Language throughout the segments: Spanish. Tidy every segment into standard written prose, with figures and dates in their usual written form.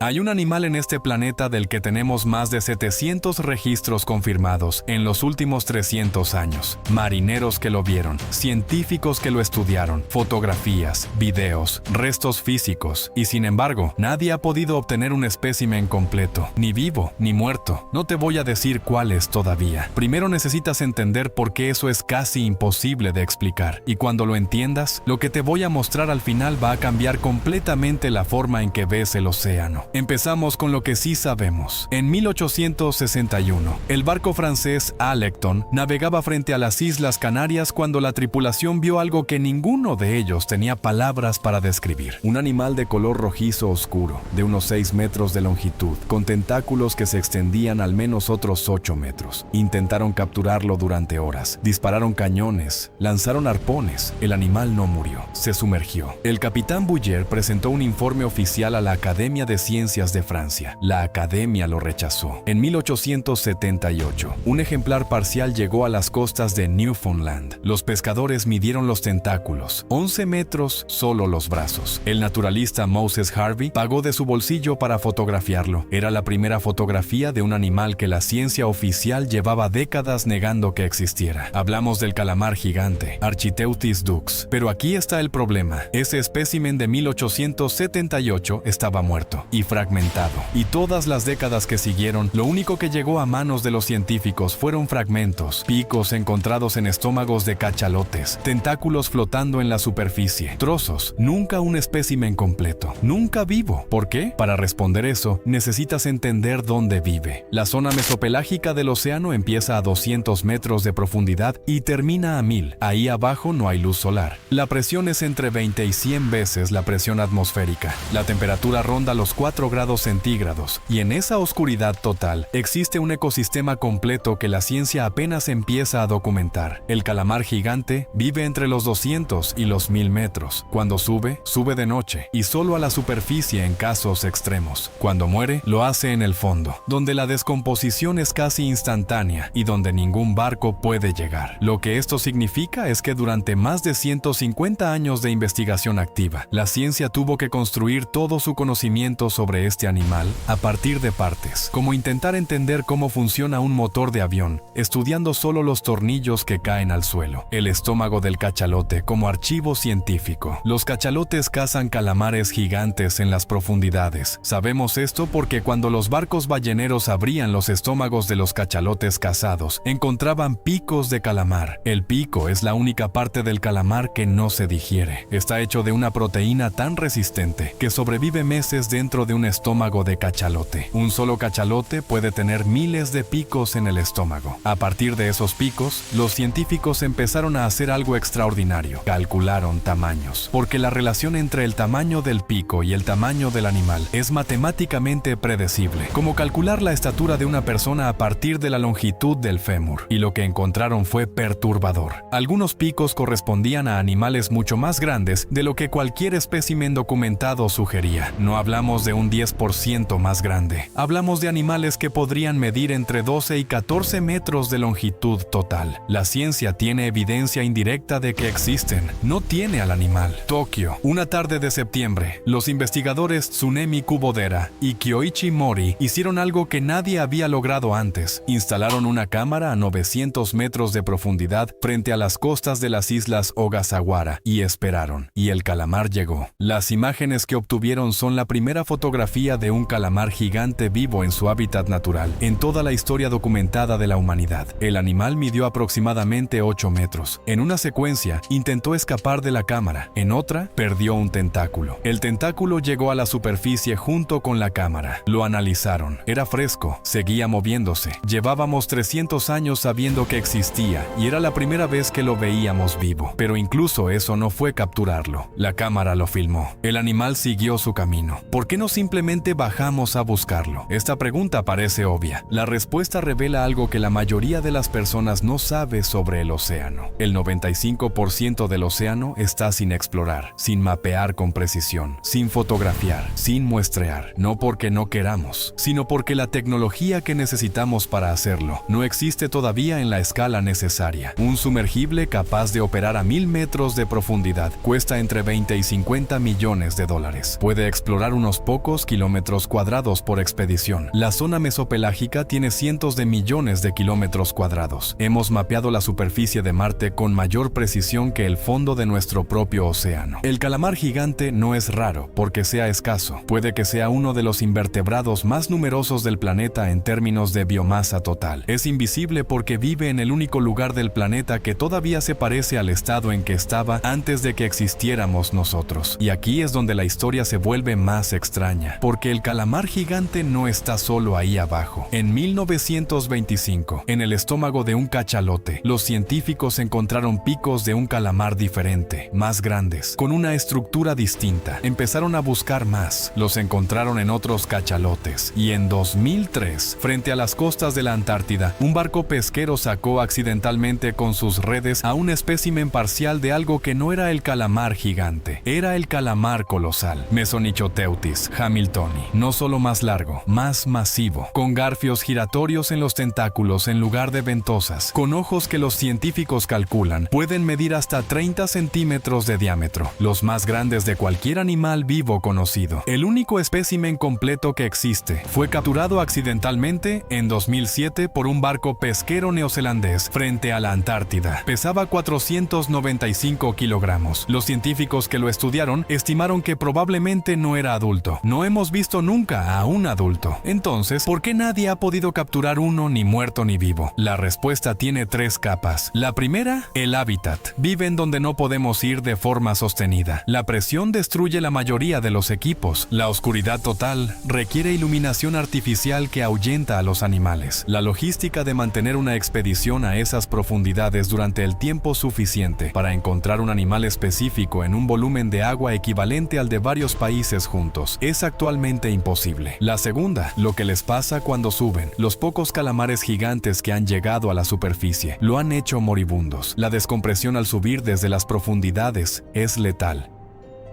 Hay un animal en este planeta del que tenemos más de 700 registros confirmados en los últimos 300 años. Marineros que lo vieron, científicos que lo estudiaron, fotografías, videos, restos físicos, y sin embargo, nadie ha podido obtener un espécimen completo, ni vivo, ni muerto. No te voy a decir cuál es todavía. Primero necesitas entender por qué eso es casi imposible de explicar, y cuando lo entiendas, lo que te voy a mostrar al final va a cambiar completamente la forma en que ves el océano. Empezamos con lo que sí sabemos. En 1861, el barco francés Alecton navegaba frente a las Islas Canarias cuando la tripulación vio algo que ninguno de ellos tenía palabras para describir. Un animal de color rojizo oscuro, de unos 6 metros de longitud, con tentáculos que se extendían al menos otros 8 metros. Intentaron capturarlo durante horas. Dispararon cañones, lanzaron arpones. El animal no murió, se sumergió. El capitán Bouyer presentó un informe oficial a la Academia de Ciencias de Francia. La Academia lo rechazó. En 1878, un ejemplar parcial llegó a las costas de Newfoundland. Los pescadores midieron los tentáculos, 11 metros solo los brazos. El naturalista Moses Harvey pagó de su bolsillo para fotografiarlo. Era la primera fotografía de un animal que la ciencia oficial llevaba décadas negando que existiera. Hablamos del calamar gigante, Architeuthis dux. Pero aquí está el problema. Ese espécimen de 1878 estaba muerto y fragmentado. Y todas las décadas que siguieron, lo único que llegó a manos de los científicos fueron fragmentos, picos encontrados en estómagos de cachalotes, tentáculos flotando en la superficie, trozos, nunca un espécimen completo, nunca vivo. ¿Por qué? Para responder eso, necesitas entender dónde vive. La zona mesopelágica del océano empieza a 200 metros de profundidad y termina a 1000. Ahí abajo no hay luz solar. La presión es entre 20 y 100 veces la presión atmosférica. La temperatura ronda los 4 grados centígrados, y en esa oscuridad total existe un ecosistema completo que la ciencia apenas empieza a documentar. El calamar gigante vive entre los 200 y los 1000 metros. Cuando sube, sube de noche, y solo a la superficie en casos extremos. Cuando muere, lo hace en el fondo, donde la descomposición es casi instantánea y donde ningún barco puede llegar. Lo que esto significa es que durante más de 150 años de investigación activa, la ciencia tuvo que construir todo su conocimiento sobre este animal a partir de partes, como intentar entender cómo funciona un motor de avión, estudiando solo los tornillos que caen al suelo. El estómago del cachalote como archivo científico. Los cachalotes cazan calamares gigantes en las profundidades. Sabemos esto porque cuando los barcos balleneros abrían los estómagos de los cachalotes cazados, encontraban picos de calamar. El pico es la única parte del calamar que no se digiere. Está hecho de una proteína tan resistente que sobrevive meses dentro de un estómago de cachalote. Un solo cachalote puede tener miles de picos en el estómago. A partir de esos picos, los científicos empezaron a hacer algo extraordinario. Calcularon tamaños, porque la relación entre el tamaño del pico y el tamaño del animal es matemáticamente predecible, como calcular la estatura de una persona a partir de la longitud del fémur. Y lo que encontraron fue perturbador. Algunos picos correspondían a animales mucho más grandes de lo que cualquier espécimen documentado sugería. No hablamos de un 10% más grande. Hablamos de animales que podrían medir entre 12 y 14 metros de longitud total. La ciencia tiene evidencia indirecta de que existen, no tiene al animal. Tokio, una tarde de septiembre, los investigadores Tsunemi Kubodera y Kyoichi Mori hicieron algo que nadie había logrado antes. Instalaron una cámara a 900 metros de profundidad frente a las costas de las islas Ogasawara y esperaron. Y el calamar llegó. Las imágenes que obtuvieron son la primera fotografía de un calamar gigante vivo en su hábitat natural en toda la historia documentada de la humanidad. El animal midió aproximadamente 8 metros. En una secuencia, intentó escapar de la cámara. En otra, perdió un tentáculo. El tentáculo llegó a la superficie junto con la cámara. Lo analizaron. Era fresco. Seguía moviéndose. Llevábamos 300 años sabiendo que existía y era la primera vez que lo veíamos vivo. Pero incluso eso no fue capturarlo. La cámara lo filmó. El animal siguió su camino. ¿Por qué no simplemente bajamos a buscarlo? Esta pregunta parece obvia. La respuesta revela algo que la mayoría de las personas no sabe sobre el océano. El 95% del océano está sin explorar, sin mapear con precisión, sin fotografiar, sin muestrear. No porque no queramos, sino porque la tecnología que necesitamos para hacerlo no existe todavía en la escala necesaria. Un sumergible capaz de operar a 1000 metros de profundidad cuesta entre 20 y 50 millones de dólares. Puede explorar unos pocos pocos kilómetros cuadrados por expedición. La zona mesopelágica tiene cientos de millones de kilómetros cuadrados. Hemos mapeado la superficie de Marte con mayor precisión que el fondo de nuestro propio océano. El calamar gigante no es raro porque sea escaso. Puede que sea uno de los invertebrados más numerosos del planeta en términos de biomasa total. Es invisible porque vive en el único lugar del planeta que todavía se parece al estado en que estaba antes de que existiéramos nosotros. Y aquí es donde la historia se vuelve más extraña, porque el calamar gigante no está solo ahí abajo. En 1925, en el estómago de un cachalote, los científicos encontraron picos de un calamar diferente, más grandes, con una estructura distinta. Empezaron a buscar más. Los encontraron en otros cachalotes. Y en 2003, frente a las costas de la Antártida, un barco pesquero sacó accidentalmente con sus redes a un espécimen parcial de algo que no era el calamar gigante. Era el calamar colosal, Mesonychoteuthis hamiltoni. No solo más largo, más masivo, con garfios giratorios en los tentáculos en lugar de ventosas, con ojos que los científicos calculan pueden medir hasta 30 centímetros de diámetro, los más grandes de cualquier animal vivo conocido. El único espécimen completo que existe fue capturado accidentalmente en 2007 por un barco pesquero neozelandés frente a la Antártida. Pesaba 495 kilogramos. Los científicos que lo estudiaron estimaron que probablemente no era adulto. No hemos visto nunca a un adulto. Entonces, ¿por qué nadie ha podido capturar uno ni muerto ni vivo? La respuesta tiene 3 capas. La primera, el hábitat. Viven donde no podemos ir de forma sostenida. La presión destruye la mayoría de los equipos. La oscuridad total requiere iluminación artificial que ahuyenta a los animales. La logística de mantener una expedición a esas profundidades durante el tiempo suficiente para encontrar un animal específico en un volumen de agua equivalente al de varios países juntos es actualmente imposible. La segunda, lo que les pasa cuando suben. Los pocos calamares gigantes que han llegado a la superficie lo han hecho moribundos. La descompresión al subir desde las profundidades es letal.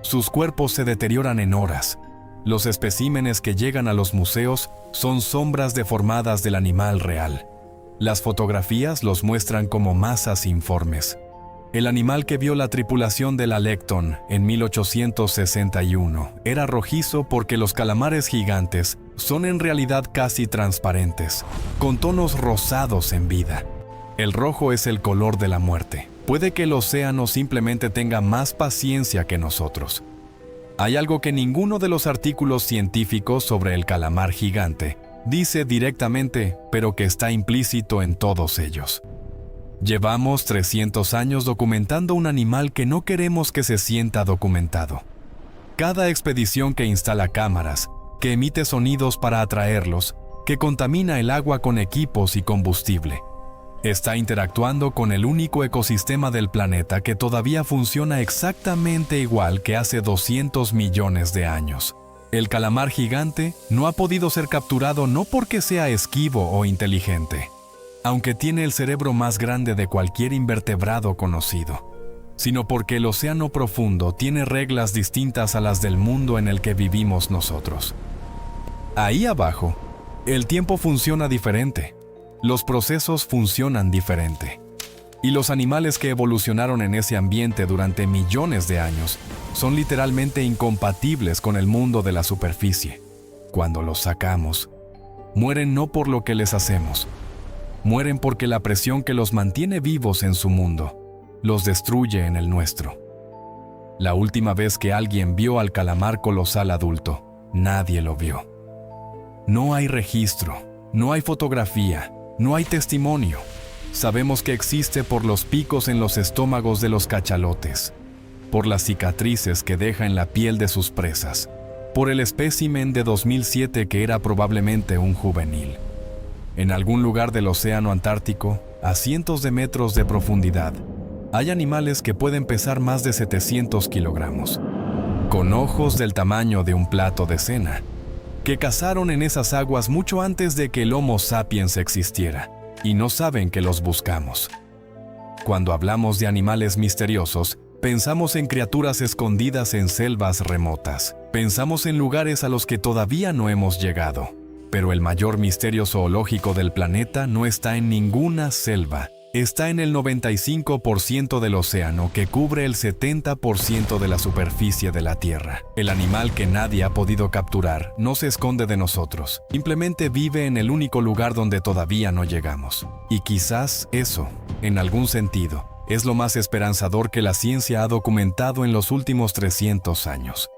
Sus cuerpos se deterioran en horas. Los especímenes que llegan a los museos son sombras deformadas del animal real. Las fotografías los muestran como masas informes. El animal que vio la tripulación del Alecton en 1861 era rojizo porque los calamares gigantes son en realidad casi transparentes, con tonos rosados en vida. El rojo es el color de la muerte. Puede que el océano simplemente tenga más paciencia que nosotros. Hay algo que ninguno de los artículos científicos sobre el calamar gigante dice directamente, pero que está implícito en todos ellos. Llevamos 300 años documentando un animal que no queremos que se sienta documentado. Cada expedición que instala cámaras, que emite sonidos para atraerlos, que contamina el agua con equipos y combustible, está interactuando con el único ecosistema del planeta que todavía funciona exactamente igual que hace 200 millones de años. El calamar gigante no ha podido ser capturado no porque sea esquivo o inteligente, aunque tiene el cerebro más grande de cualquier invertebrado conocido, sino porque el océano profundo tiene reglas distintas a las del mundo en el que vivimos nosotros. Ahí abajo, el tiempo funciona diferente, los procesos funcionan diferente, y los animales que evolucionaron en ese ambiente durante millones de años son literalmente incompatibles con el mundo de la superficie. Cuando los sacamos, mueren no por lo que les hacemos, mueren porque la presión que los mantiene vivos en su mundo los destruye en el nuestro. La última vez que alguien vio al calamar colosal adulto, nadie lo vio. No hay registro, no hay fotografía, no hay testimonio. Sabemos que existe por los picos en los estómagos de los cachalotes, por las cicatrices que deja en la piel de sus presas, por el espécimen de 2007 que era probablemente un juvenil. En algún lugar del océano Antártico, a cientos de metros de profundidad, hay animales que pueden pesar más de 700 kilogramos, con ojos del tamaño de un plato de cena, que cazaron en esas aguas mucho antes de que el Homo sapiens existiera, y no saben que los buscamos. Cuando hablamos de animales misteriosos, pensamos en criaturas escondidas en selvas remotas. Pensamos en lugares a los que todavía no hemos llegado. Pero el mayor misterio zoológico del planeta no está en ninguna selva, está en el 95% del océano que cubre el 70% de la superficie de la Tierra. El animal que nadie ha podido capturar no se esconde de nosotros, simplemente vive en el único lugar donde todavía no llegamos. Y quizás eso, en algún sentido, es lo más esperanzador que la ciencia ha documentado en los últimos 300 años.